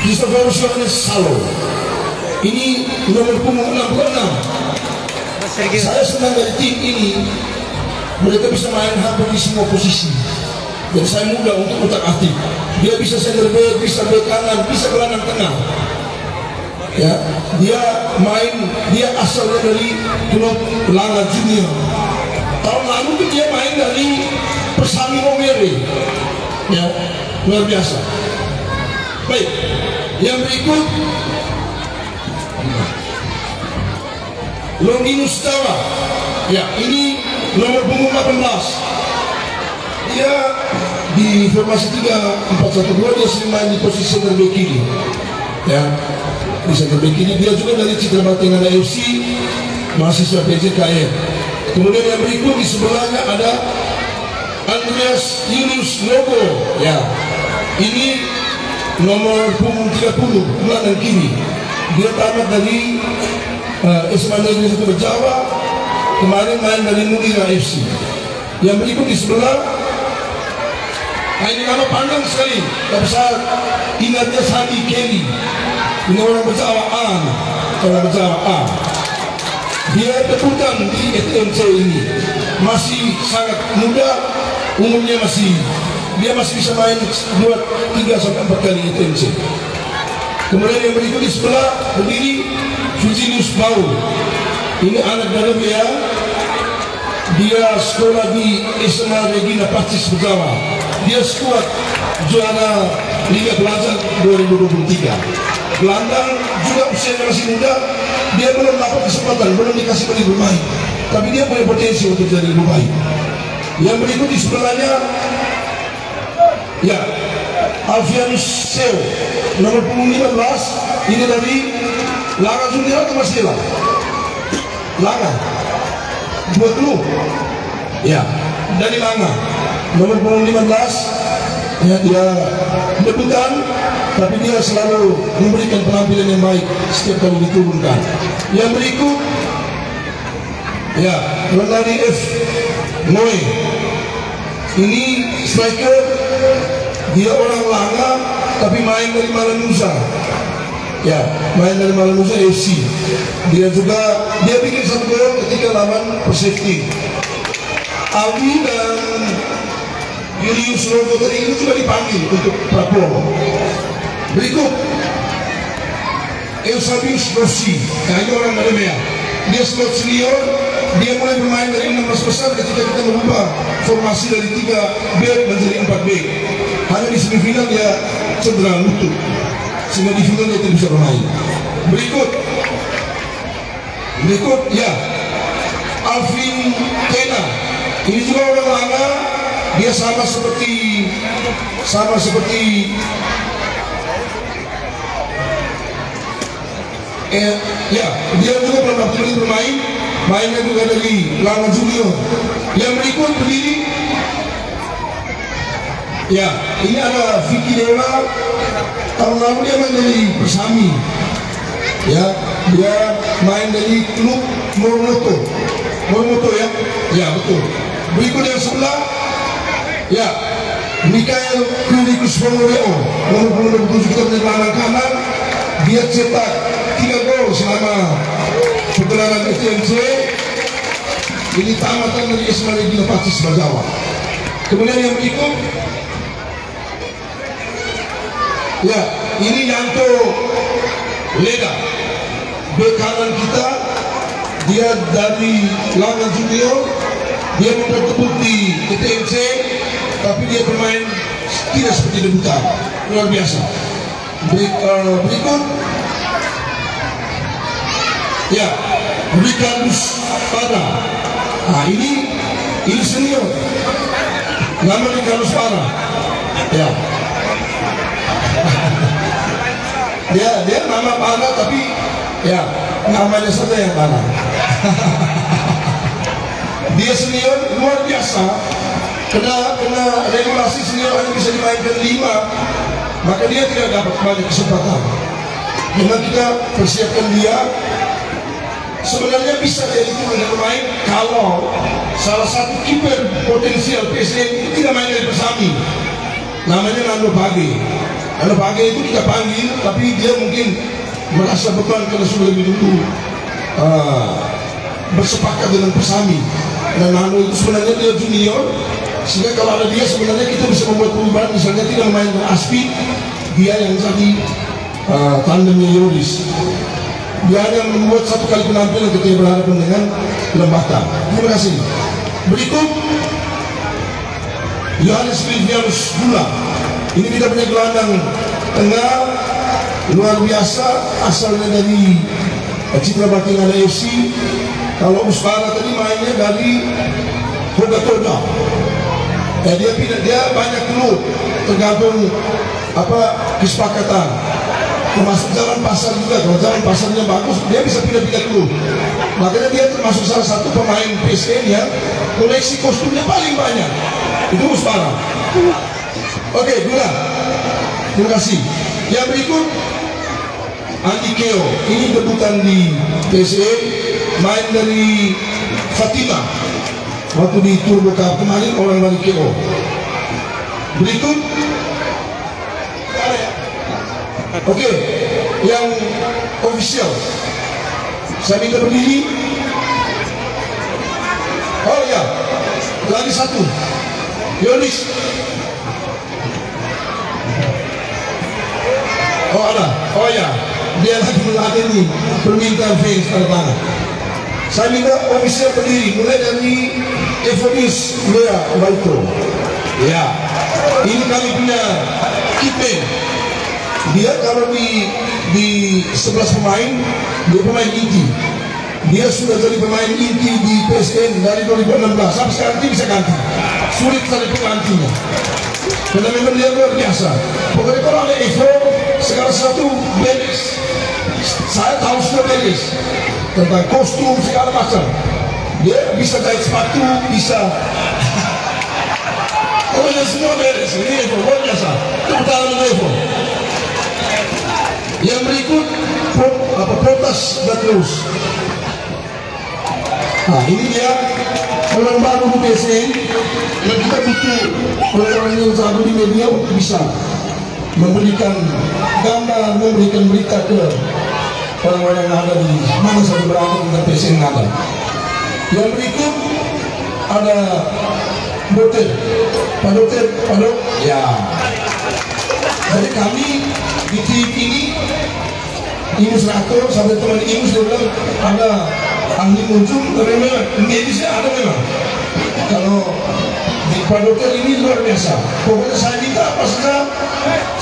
S2: Christopher Yohanes Salo. Ini nomor punggung 66. Saya senang dari tim ini, mereka bisa main hampir di semua posisi. Dan saya mudah untuk otak-atik. Dia bisa center back, bisa back kanan, bisa gelandang tengah. Ya, dia asalnya dari klub Langa Junior. Tahun lalu tuh dia main dari Persami Momere. Ya, luar biasa. Baik, yang berikut Longinus Dawa. Ya, ini nomor punggung 18. Dia di formasi 3-4-1-2, dia sering main di posisi center back kiri. Ya, di center back kiri. Dia juga dari Citra Batu Nada FC, mahasiswa PJKM. Kemudian yang berikut di sebelahnya ada Andreas Yunus Logo. Ya, ini nomor punggung 30, gelandang kiri. Dia tamat dari SMA Negeri 1 Berjawa, kemarin main dari Nurira FC. Yang berikut di sebelah, ini nama pandang sekali, tapi saya ingatnya Sandi Kelly. Ini orang Berjawaan, orang Berjawaan. Dia debutan di ETMC ini, masih sangat muda, umurnya dia masih bisa main 3-4 kali ETMC. Kemudian yang berikut di sebelah berdiri Virginius Bau. Ini anak dari dia sekolah di SMA Regina Pacis Berjawa. Dia skuad juara Liga Pelajar 2023. Gelandang juga usianya masih muda, dia belum dapat kesempatan, belum dikasih menit bermain, tapi dia punya potensi untuk jadi lebih baik. Yang berikut di sebelahnya, ya, Alfianus Seo, nomor punggung 15. Ini dari Langa Junior atau masih Langa 20. Ya, dari Langa, nomor punggung 15. Ya, dia debutan, tapi dia selalu memberikan penampilan yang baik setiap kali diturunkan. Yang berikut, ya, Renani F. Noe. Ini striker, dia orang Langa tapi main dari Malanusa. Ya, main dari Malanusa FC. Dia bikin 1 gol ketika lawan Persefti. Aldi dan Julius Logo tadi itu juga dipanggil untuk Prabowo. Berikut Eusabius Rossi. Nah, ini orang Malemea. Dia slot senior. Dia mulai bermain dari 16 besar ketika kita merubah formasi dari 3 back menjadi 4 back. Hanya di semifinal dia cedera lutut, sehingga di final dia tidak bisa bermain. Berikut ya, Alvin Tena. Ini juga orang Langa. Dia sama seperti ya, dia juga belum dapat bermain, mainnya juga dari Langa Junior. Yang berikut berdiri, ya, ini ada Vicky Dewa. Tahun lalu dia main dari Persami. Ya, dia main dari klub Mormoto ya. Ya, betul. Berikut yang sebelah, ya, Mikael Kurikus Pongoleo, nomor punggung 27, kita punya gelandang kanan. Dia cetak 3 gol selama pergelaran ETMC. Ini tamatan dari SMA Regina Pacis Berjawa. Kemudian yang berikut, ya, ini Yanto Leda, bek kanan kita. Dia dari Langa Junior. Dia debut di ETMC, tapi dia bermain tidak seperti debutan. Luar biasa. Berikut, ya, Ricardus Pada. Nah, ini senior. Nama Ricardus Pada. Ya. Dia nama Pana tapi ya namanya saja yang Pana. Dia senior luar biasa. Kena regulasi senior hanya bisa dimainkan 5, maka dia tidak dapat banyak kesempatan. Memang kita persiapkan dia. Sebenarnya bisa jadi dengan pemain kalau salah satu kiper potensial PSN itu tidak main dari Persami. Namanya Nando Page. Nando Page itu kita panggil, tapi dia mungkin merasa beban karena sudah lebih dulu bersepakat dengan Persami. Dan Nando itu sebenarnya dia junior, sehingga kalau ada dia sebenarnya kita bisa membuat perubahan. Misalnya tidak main dengan Aspi, dia yang jadi tandemnya Yoris. Dia hanya membuat 1 kali penampilan ketika berhadapan dengan Lembata. Terima kasih. Berikut Yohanes Wilvianus Gula. Ini kita punya gelandang tengah luar biasa, asalnya dari Citra Bakti Ngada FC. Kalau Usbara tadi mainnya dari Hoga. Dia banyak dulu, tergantung kesepakatan. Termasuk jalan pasar juga, kalau jalan pasarnya bagus, dia bisa pindah-pindah dulu. Makanya dia termasuk salah satu pemain PSN yang koleksi kostumnya paling banyak. Itu Usbara. Oke, Gula. Terima kasih. Yang berikut Andi Keo. Ini debutan di PSN, main dari Fatima. Waktu di Turbo Cup kemarin orang dari Keo. Berikut oke, yang official saya minta berdiri. Oh ya, lagi satu Yoris. Oh ada, oh ya, dia lagi meladeni permintaan fans tanda tangan. Saya minta official berdiri, mulai dari Evonius Lea Baito. Ya, ini kami punya kitman. Dia kalau di 11 pemain, dia pemain inti. Dia sudah jadi pemain inti di PSN dari 2016 sampai sekarang dia bisa ganti. Sulit cari penggantinya. Karena memang dia luar biasa. Pokoknya kalau ada Evo, segala sesuatu beres. Saya tahu sudah beres tentang kostum segala macam. Dia bisa jahit sepatu, bisa. Pokoknya semua beres. Ini Evo luar biasa. Tepuk tangan untuk Evo. Yang berikut Protas Batrus. Nah ini dia orang baru di PSN yang kita butuh orang-orang yang jago di media untuk bisa memberikan gambar, memberikan berita ke orang-orang yang ada di mana saja berada tentang PSN yang ada. Yang berikut ada Dokter Pak Dokter ya. Jadi kami di tim ini Imus Rato sampai teman Imus dia bilang ada ahli muncul, tapi memang medisnya ada memang. Kalau di Pak Dokter ini luar biasa. Pokoknya saya minta apa saja,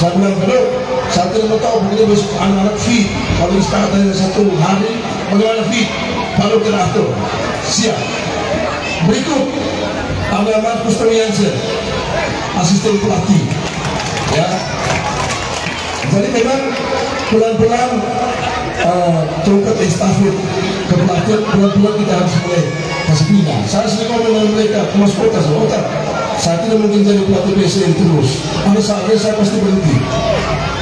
S2: saya bilang kalau saya tidak tahu begini besok anak-anak fit. Kalau istirahat dari 1 hari, bagaimana fit? Pak Dokter Rato siap. Berikut ada Markus Tamiansen, asisten pelatih. Ya. Jadi memang pelan-pelan tongkat estafet kepelatihan pelan-pelan kita harus mulai kasih pindah. Saya sering ngomong dengan mereka, Mas Kota, saya tidak mungkin jadi pelatih PSN terus. Ada saatnya saya pasti berhenti.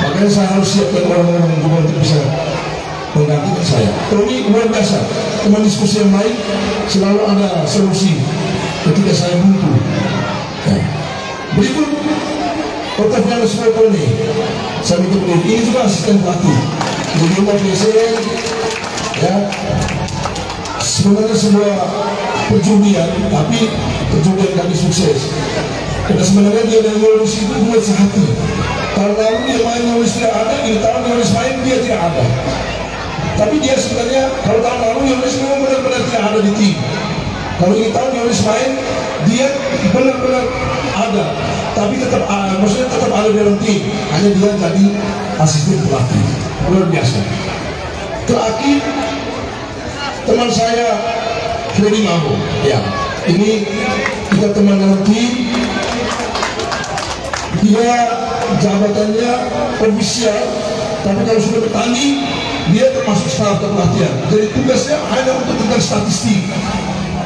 S2: Makanya saya harus siapkan orang-orang juga untuk bisa menggantikan saya. Ini luar biasa. Teman diskusi yang baik selalu ada solusi ketika saya buntu. Berikut Octavianus Volpone. Saya minta ini juga asisten pelatih. Jadi mau PSN ya sebenarnya sebuah perjudian, tapi perjudian kami sukses. Karena sebenarnya dia dari Yoris itu buat sehati. Tahun lalu dia main Yoris tidak ada, ini tahun Yoris main dia tidak ada. Tapi dia sebenarnya kalau tahun lalu Yoris memang benar-benar tidak ada di tim. Kalau ini tahun Yoris main dia benar-benar ada. Tapi tetap maksudnya tetap ada dalam tim. Hanya dia jadi asisten pelatih. Luar biasa. Terakhir teman saya Freddy Maho. Ya, ini kita teman dalam tim. Dia jabatannya ofisial Tapi kalau sudah bertanding, dia termasuk staf pelatihan. Jadi tugasnya hanya untuk tentang statistik.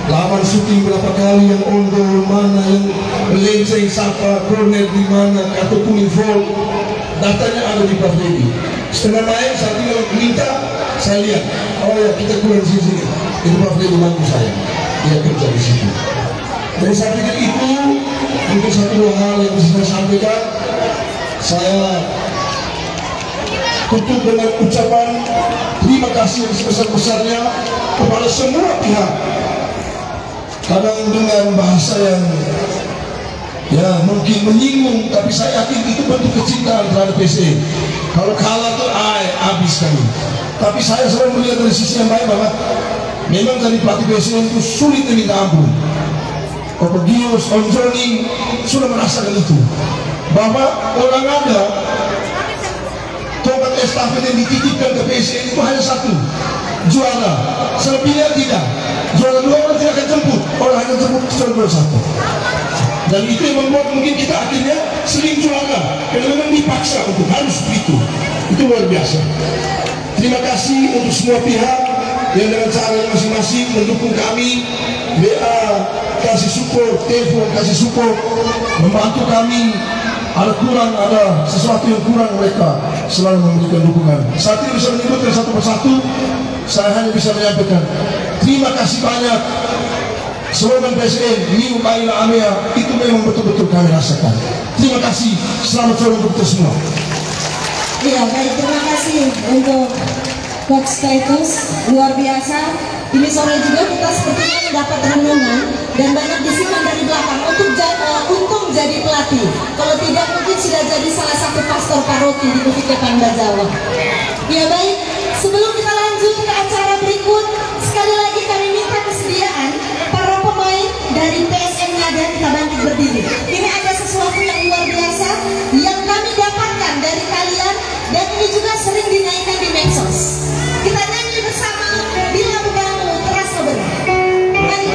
S2: Lawan syuting berapa kali, yang on goal mana, yang melenceng siapa, corner di mana, atau kuning fall. Datanya ada di Prof. Dedi. Setengah main saya tinggal minta, saya lihat, oh ya kita kurang di sini. Itu Prof. Dedi bantu saya. Dia kerja di situ. Jadi saya pikir itu untuk satu dua hal yang bisa saya sampaikan. Saya tutup dengan ucapan terima kasih yang sebesar-besarnya kepada semua pihak. Kadang dengan bahasa yang ya mungkin menyinggung, tapi saya yakin itu bentuk kecintaan terhadap PSM. Kalau kalah tuh habis kami. Tapi saya selalu melihat dari sisi yang baik bahwa memang dari pelatih PSM itu sulit meminta ampun. Gius, Onjoni sudah merasakan itu, bahwa orang ada tongkat estafet yang dititipkan ke PSM itu hanya satu, juara. Selebihnya tidak. Juara dua orang tidak akan jemput, orang hanya jemput juara satu. Dan itu yang membuat mungkin kita akhirnya sering juara, karena memang dipaksa untuk harus begitu. Itu luar biasa. Terima kasih untuk semua pihak yang dengan cara masing-masing mendukung kami. WA kasih support, telepon kasih support, membantu kami. Ada kurang, ada sesuatu yang kurang, mereka selalu memberikan dukungan. Saat ini bisa menyebutkan satu persatu, saya hanya bisa menyampaikan terima kasih banyak. Slogan PSM New Baila Amea itu memang betul-betul kami rasakan. Terima kasih, selamat sore untuk kita semua.
S1: Iya, baik, terima kasih untuk Coach Titus, luar biasa. Ini sore juga kita sepertinya mendapat renungan dan banyak bisikan dari belakang untuk jadi pelatih. Kalau tidak mungkin sudah jadi salah satu pastor paroki di Bukit Panda Jawa. Ya baik, sebelum kita lanjut ke acara berikut, sekali lagi kami minta kesediaan para pemain dari PSM Ngadan kita bangkit berdiri. Ini ada sesuatu yang luar biasa yang kami dapatkan dari kalian dan ini juga sering dinaikkan di medsos. Kita nyanyi bersama Bila Bebanmu Terasa Berat. Mari.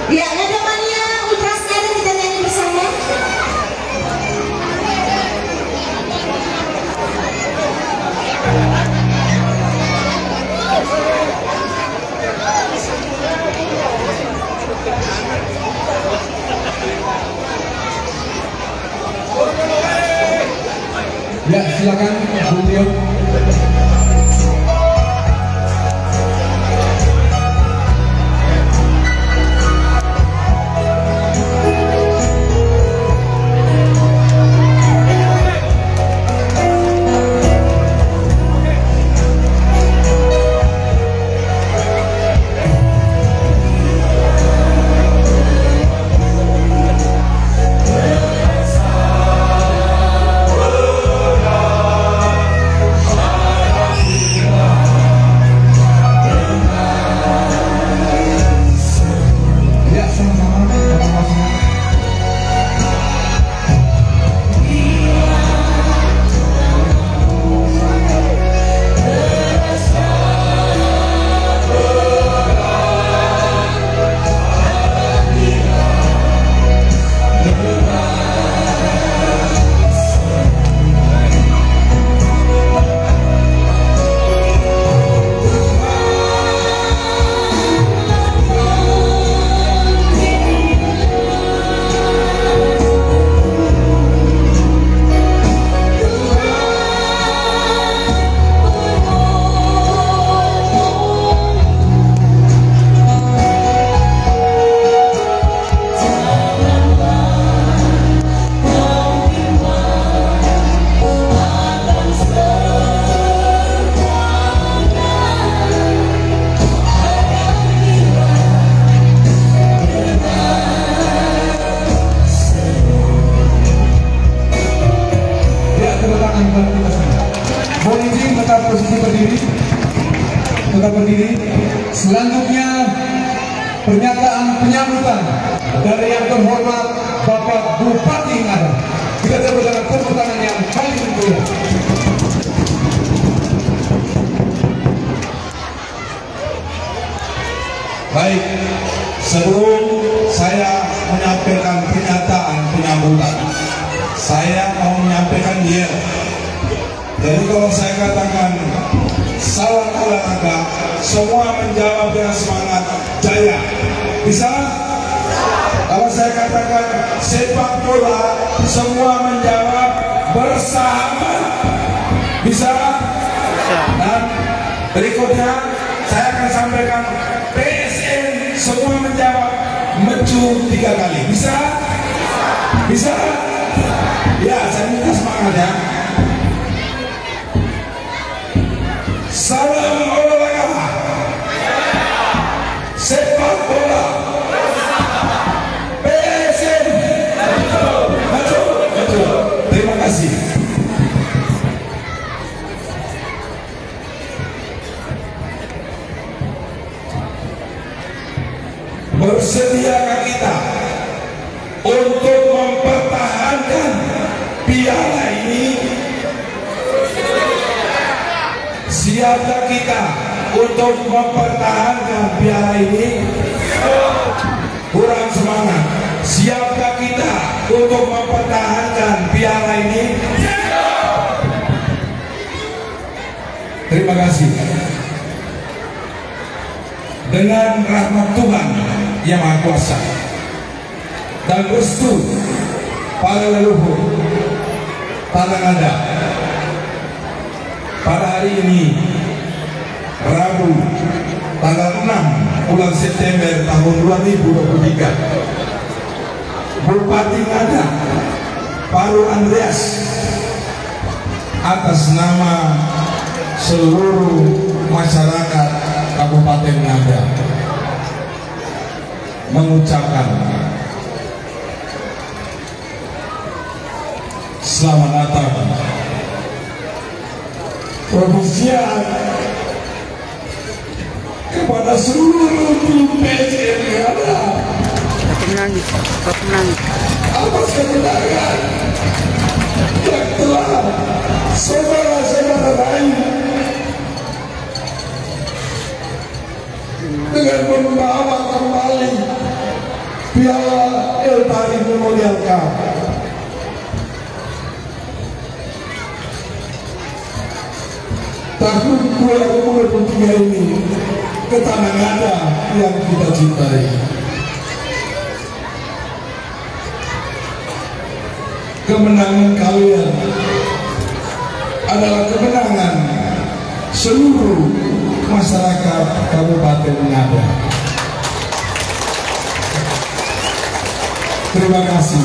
S1: Ya, ada mania Ultras Ngadan, kita nyanyi bersama.
S3: Ya, silakan Bung Tio. Tetap berdiri. Selanjutnya pernyataan penyambutan dari yang terhormat Bapak Bupati Ngadan. Kita sambut dengan tepuk tangan yang paling meriah.
S4: Baik, sebelum saya menyampaikan pernyataan penyambutan
S3: saya mau menyampaikan dia. Jadi kalau saya katakan salam olahraga, semua menjawab dengan semangat jaya. Bisa? Kalau saya katakan sepak bola, semua menjawab bersahabat. Bisa? Dan berikutnya saya akan sampaikan PSN, semua menjawab mecu 3 kali. Bisa? Bisa? Ya, saya minta semangat ya. Salam olahraga, sepak bola, PSN, maju. Terima kasih. Bersediakah kita untuk mempertahankan piala ini? Siapkah kita untuk mempertahankan piala ini? Kurang semangat. Siapkah kita untuk mempertahankan piala ini? Terima kasih. Dengan rahmat Tuhan Yang Maha Kuasa dan restu para leluhur tanah Ngada, pada hari ini Rabu tanggal 6 bulan September tahun 2023, Bupati Ngada Paru Andreas atas nama seluruh masyarakat Kabupaten Ngada mengucapkan selamat datang pengisian kepada seluruh tim PSN Ngada atas kemenangan yang telah saudara-saudara raih dengan membawa kembali Piala El Tarikh Memorial Cup. Tahun 2023 ini ke tanah Ngada yang kita cintai. Kemenangan kalian adalah kemenangan seluruh masyarakat Kabupaten Ngada. Terima kasih,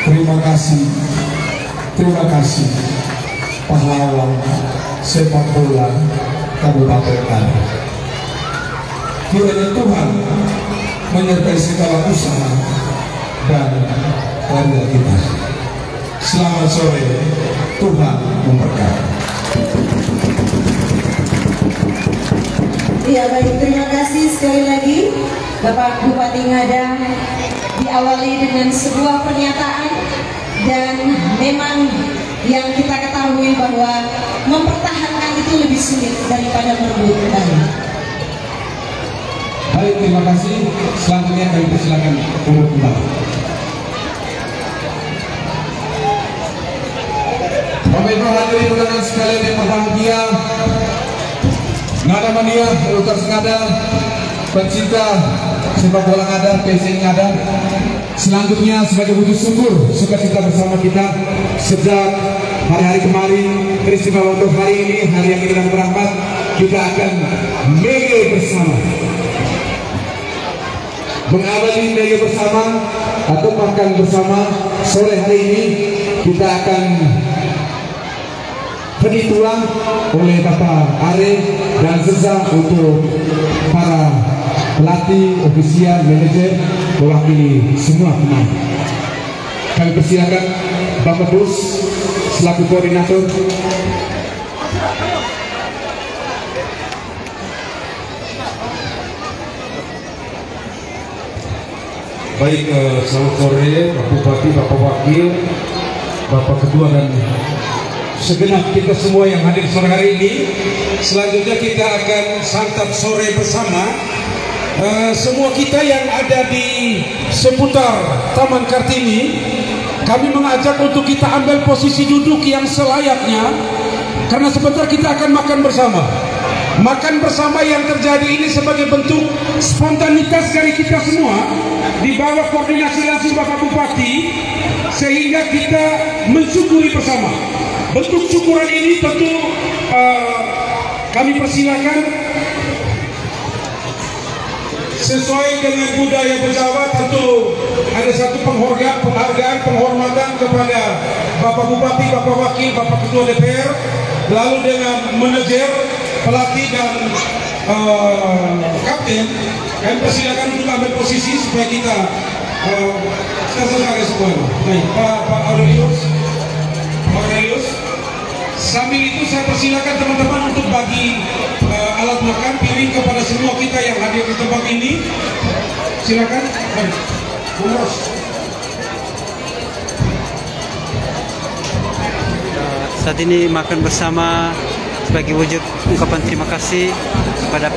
S3: terima kasih, terima kasih pahlawan sepak bola Kabupaten Ngada. Kiranya Tuhan menyertai segala usaha dan karya kita. Selamat sore, Tuhan memberkati.
S1: Ya baik, terima kasih sekali lagi Bapak Bupati Ngada. Diawali dengan sebuah pernyataan, dan memang yang kita ketahui bahwa mempertahankan itu lebih sulit daripada merebut kembali.
S3: Baik, terima kasih. Selanjutnya kami persilakan urut kembali. Bapak Ibu hadirin undangan sekalian yang berbahagia, Ngada Mania, Ultras Ngada, pencinta sepak bola Ngada, PSN Ngada. Selanjutnya sebagai wujud syukur sukacita bersama kita sejak hari-hari kemarin, peristiwa untuk hari ini, hari yang kita berangkat, kita akan mege bersama, mengawali mege bersama atau makan bersama. Sore hari ini kita akan penituan oleh Bapak Are dan Seza untuk para pelatih, ofisial, manajer, mewakili semua pemain. Kami persilakan Bapak Bus selaku koordinator.
S4: Baik, selamat sore Pak Bupati, Bapak Wakil, Bapak Ketua dan segenap kita semua yang hadir sore hari ini. Selanjutnya kita akan santap sore bersama. Semua kita yang ada di seputar Taman Kartini, kami mengajak untuk kita ambil posisi duduk yang selayaknya, karena sebentar kita akan makan bersama. Makan bersama yang terjadi ini sebagai bentuk spontanitas dari kita semua, di bawah koordinasi langsung Bapak Bupati, sehingga kita mensyukuri bersama. Bentuk syukuran ini tentu kami persilakan sesuai dengan budaya Jawa. Tentu ada satu penghargaan, penghormatan kepada Bapak Bupati, Bapak Wakil, Bapak Ketua DPR, lalu dengan manajer, pelatih dan kapten. Kami persilakan untuk ambil posisi supaya kita selesai semua. Baik, Pak Aurelius. Sambil itu saya persilakan teman-teman untuk bagi alat makan, piring kepada semua kita yang hadir di tempat ini. Silakan. Baik.
S5: Saat ini makan bersama sebagai wujud ungkapan terima kasih kepada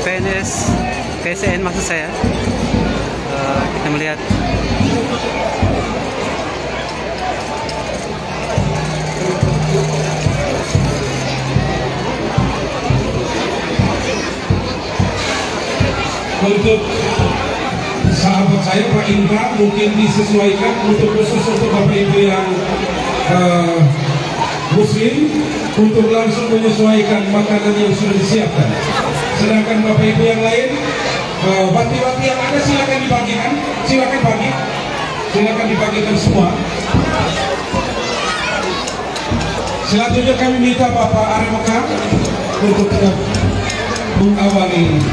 S5: PSN maksud saya. Kita melihat
S4: untuk sahabat saya Pak Indra mungkin disesuaikan untuk khusus untuk Bapak Ibu yang Muslim, untuk langsung menyesuaikan makanan yang sudah disiapkan. Sedangkan Bapak Ibu yang lain, bati-bati yang ada silakan dibagikan, silakan dibagikan semua. Selanjutnya kami minta Bapak Arif Mekar untuk mengawali.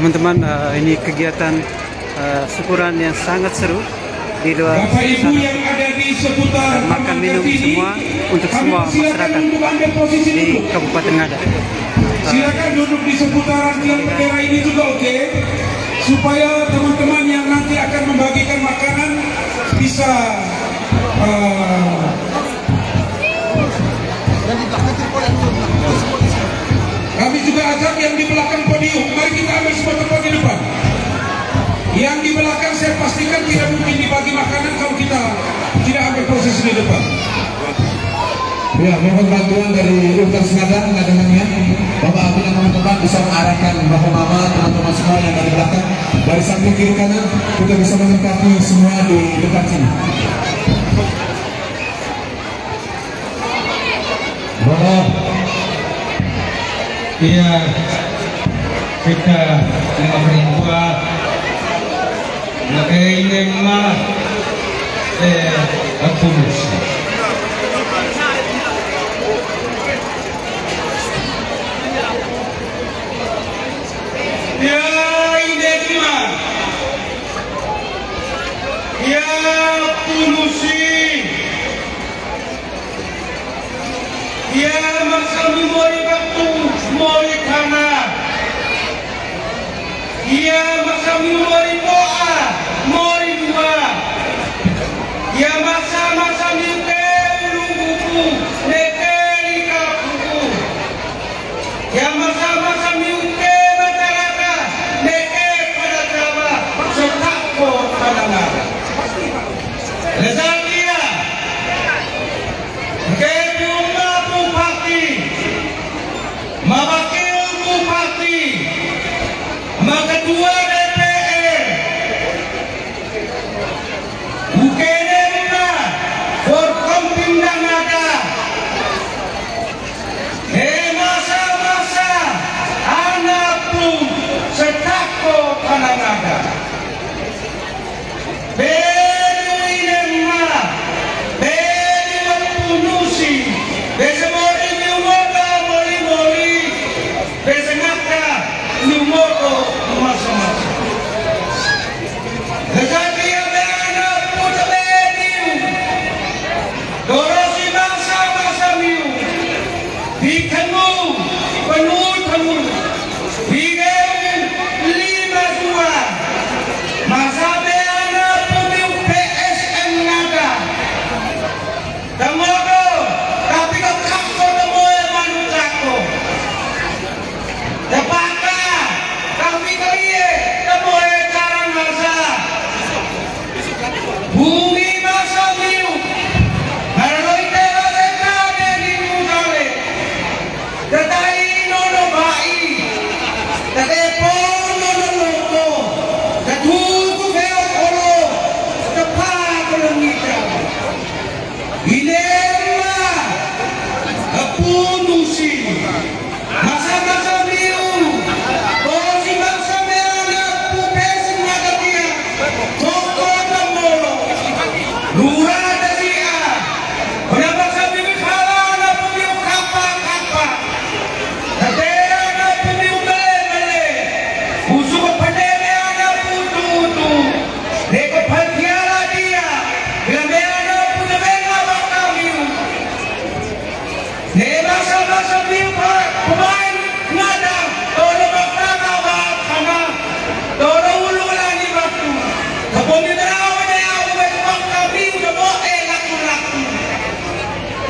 S5: teman-teman, ini kegiatan syukuran yang sangat seru di luar
S4: Bapak Ibu yang ada di seputar
S5: makan minum semua untuk semua masyarakat di Kabupaten Ngada.
S4: Silakan duduk di seputaran tiang bendera ini juga, oke? Supaya teman-teman yang nanti akan membagikan makanan bisa kami juga ajak yang di belakang podium, mari kita ambil semua tempat di depan. Yang di belakang saya pastikan tidak mungkin dibagi makanan kalau kita tidak ambil posisi di depan.
S3: Ya, mohon bantuan dari Universitas Ngada, ngadangannya. Bapak Abi dan teman-teman bisa mengarahkan Bapak Mama, teman-teman semua yang dari belakang, dari samping kiri kanan, kita bisa menempati semua di depan sini.
S6: Bahwa iya, kita menerima nakainema apulus. Ya inema, ya pulusi, ya masami moi waktu moi kana, ya masami moi doa moi dua, ya masa-masa mimpi luguku nekeli kapuku, ya masa-masa mimpi masyarakat neke pada Jawa serta ko pada Ngada. Rezeki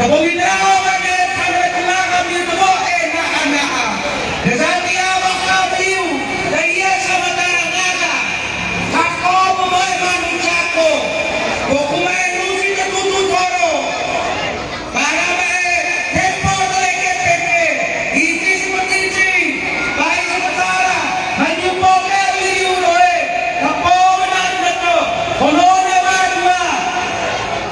S6: Kaboginaw kami kami kami tumo na. Desati awak kami daya sama tarangada. Ako bumoy manusia ko. Kukumay nusi ke tututoro. Para me tempo leke pepe. Iti seperti ini. Baik sementara. Hanya poker liuroe. Kapo menan beto. Kononya madua.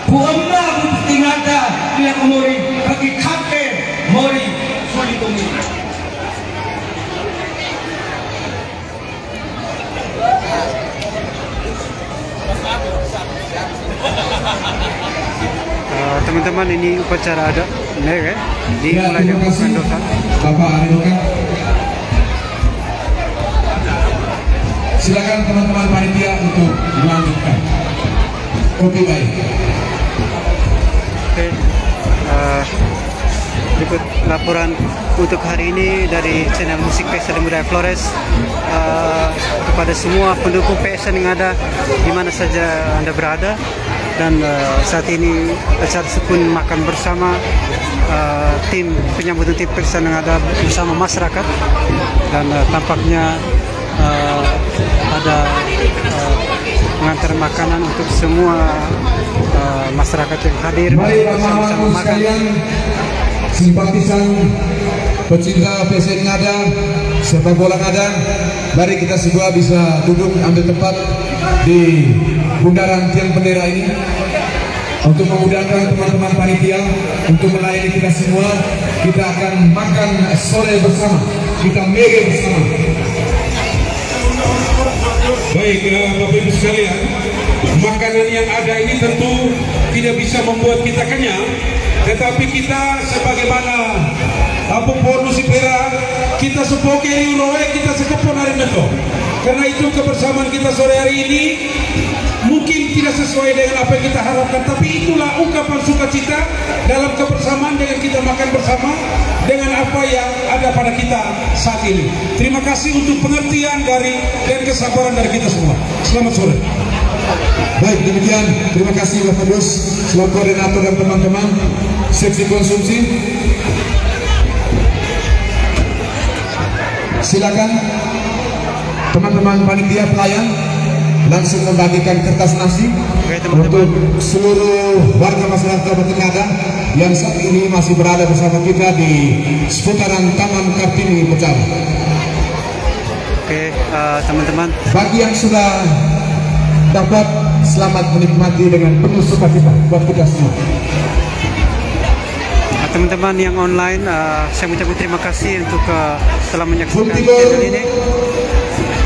S6: Buamna butingada. Dia kemori bagi kake mori sulit umi.
S5: Teman-teman, ini upacara adat ya, dimulai
S3: terima
S5: dengan
S3: kasih
S5: pendotan.
S3: Bapak Aridoka. Silakan teman-teman panitia untuk melanjutkan. Oke, baik.
S5: Oke, berikut laporan untuk hari ini dari channel Musik PSN Budaya Flores. Kepada semua pendukung PSN yang ada di mana saja Anda berada, dan saat ini acara sukun makan bersama tim penyambutan tim PSN yang ada bersama masyarakat, dan tampaknya ada pengantar makanan untuk semua masyarakat yang hadir.
S3: Mari
S5: bersama-sama
S3: teman-teman sekalian, simpatisan pecinta PSN Ngada, sepak bola Ngada, mari kita semua bisa duduk ambil tempat di bundaran tiang bendera ini untuk memudahkan teman-teman panitia untuk melayani kita semua. Kita akan makan sore bersama, kita mege bersama.
S4: Baik, Bapak Ibu sekalian, makanan yang ada ini tentu tidak bisa membuat kita kenyang, tetapi kita sebagaimana Apu Porno Sipera, kita sepokeri uroe, kita sekepon hari neto. Karena itu kebersamaan kita sore hari ini mungkin tidak sesuai dengan apa yang kita harapkan, tapi itulah ungkapan sukacita dalam kebersamaan dengan kita makan bersama dengan apa yang ada pada kita saat ini. Terima kasih untuk pengertian dan kesabaran dari kita semua. Selamat sore.
S3: Baik, demikian. Terima kasih Bapak Bos, selaku koordinator dan teman-teman seksi konsumsi. Silakan teman-teman panitia pelayan langsung membagikan kertas nasi untuk seluruh warga masyarakat Kabupaten Ngada yang saat ini masih berada bersama kita di seputaran Taman Kartini Pecar.
S5: Oke, teman-teman,
S3: Bagi yang sudah dapat, selamat menikmati dengan penuh sukacita buat kita semua.
S5: teman-teman yang online, saya mengucapkan terima kasih untuk telah menyaksikan channel ini.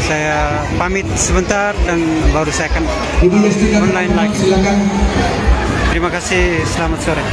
S5: Saya pamit sebentar dan baru saya akan online lagi.
S3: Silakan.
S5: Terima kasih, selamat sore.